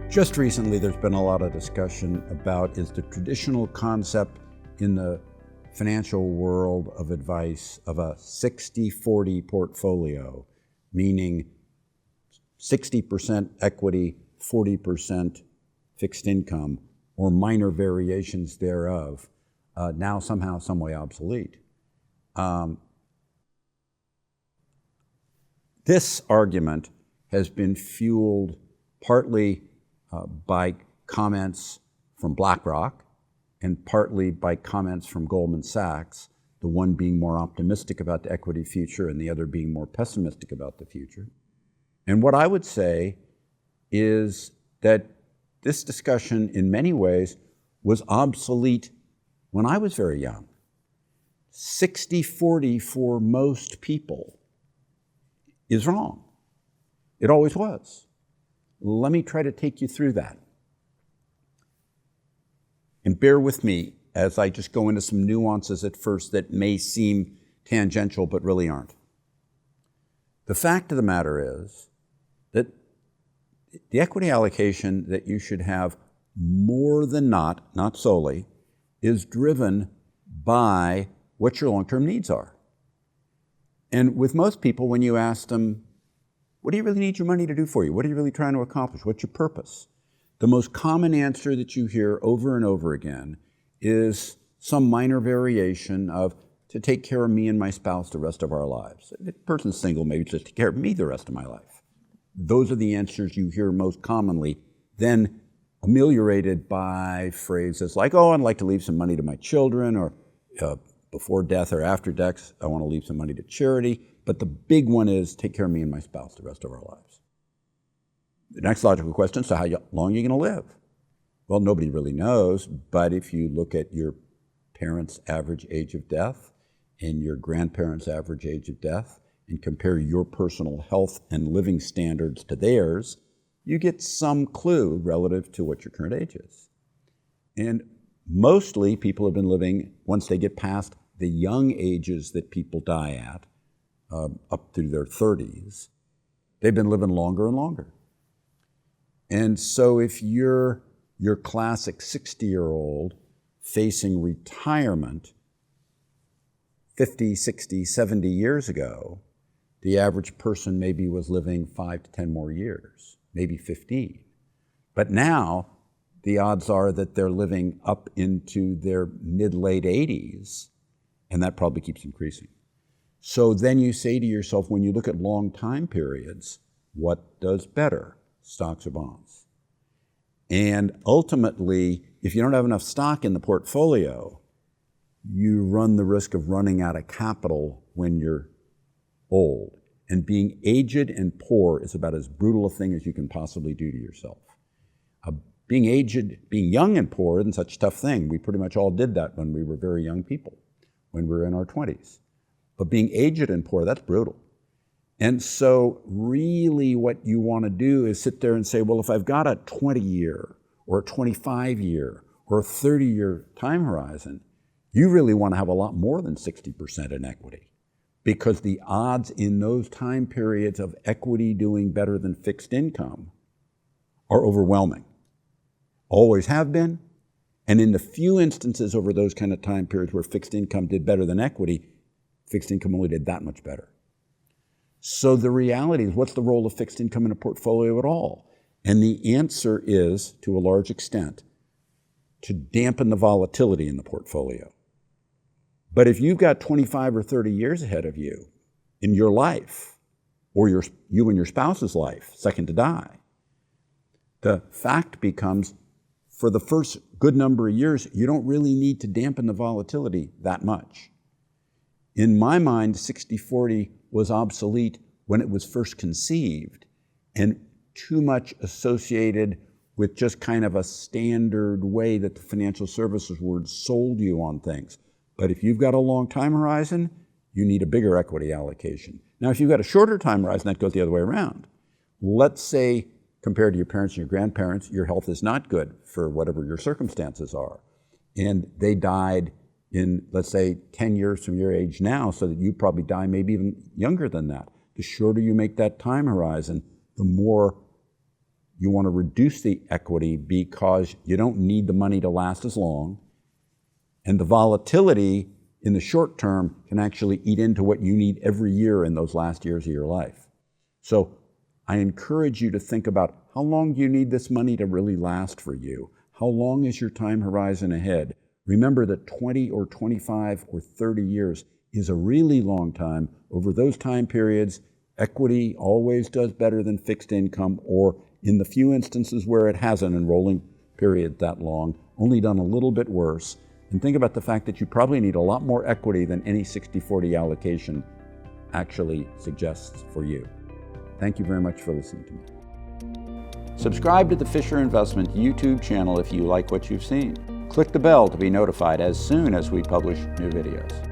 Just recently, there's been a lot of discussion about is the traditional concept in the financial world of advice of a 60-40 portfolio, meaning 60% equity, 40% fixed income, or minor variations thereof, now somehow, some way obsolete. This argument has been fueled partly by comments from BlackRock and partly by comments from Goldman Sachs, the one being more optimistic about the equity future and the other being more pessimistic about the future. And what I would say is that this discussion in many ways was obsolete when I was very young. 60-40 for most people is wrong. It always was. Let me try to take you through that. And bear with me as I just go into some nuances at first that may seem tangential but really aren't. The fact of the matter is that the equity allocation that you should have more than not solely, is driven by what your long-term needs are. And with most people, when you ask them, what do you really need your money to do for you? What are you really trying to accomplish? What's your purpose? The most common answer that you hear over and over again is some minor variation of to take care of me and my spouse the rest of our lives. If the person's single, maybe just take care of me the rest of my life. Those are the answers you hear most commonly, then ameliorated by phrases like, oh, I'd like to leave some money to my children, or before death or after death, I want to leave some money to charity. But the big one is take care of me and my spouse the rest of our lives. The next logical question is, so how long are you going to live? Well, nobody really knows, but if you look at your parents' average age of death and your grandparents' average age of death and compare your personal health and living standards to theirs, you get some clue relative to what your current age is. And mostly people have been living, once they get past the young ages that people die at, up through their 30s, they've been living longer and longer. And so if you're your classic 60-year-old facing retirement 50, 60, 70 years ago, the average person maybe was living 5 to 10 more years, maybe 15. But now the odds are that they're living up into their mid-late 80s, and that probably keeps increasing. So then you say to yourself, when you look at long time periods, what does better, stocks or bonds? And ultimately, if you don't have enough stock in the portfolio, you run the risk of running out of capital when you're old. And being aged and poor is about as brutal a thing as you can possibly do to yourself. Being young and poor isn't such a tough thing. We pretty much all did that when we were very young people, when we were in our 20s. But being aged and poor, that's brutal. And so really what you want to do is sit there and say, well, if I've got a 20-year or a 25-year or a 30-year time horizon, you really want to have a lot more than 60% in equity, because the odds in those time periods of equity doing better than fixed income are overwhelming. Always have been. And in the few instances over those kind of time periods where fixed income did better than equity, fixed income only did that much better. So the reality is, what's the role of fixed income in a portfolio at all? And the answer is, to a large extent, to dampen the volatility in the portfolio. But if you've got 25 or 30 years ahead of you in your life, or you and your spouse's life, second to die, the fact becomes, for the first good number of years, you don't really need to dampen the volatility that much. In my mind, 60-40 was obsolete when it was first conceived and too much associated with just kind of a standard way that the financial services world sold you on things. But if you've got a long time horizon, you need a bigger equity allocation. Now, if you've got a shorter time horizon, that goes the other way around. Let's say, compared to your parents and your grandparents, your health is not good for whatever your circumstances are. And they died in, let's say, 10 years from your age now, so that you probably die maybe even younger than that. The shorter you make that time horizon, the more You want to reduce the equity because you don't need the money to last as long. And the volatility in the short term can actually eat into what you need every year in those last years of your life. So I encourage you to think about how long do you need this money to really last for you? How long is your time horizon ahead? Remember that 20 or 25 or 30 years is a really long time. Over those time periods, equity always does better than fixed income, or in the few instances where it hasn't in rolling period that long, only done a little bit worse. And think about the fact that you probably need a lot more equity than any 60-40 allocation actually suggests for you. Thank you very much for listening to me. Subscribe to the Fisher Investment YouTube channel if you like what you've seen. Click the bell to be notified as soon as we publish new videos.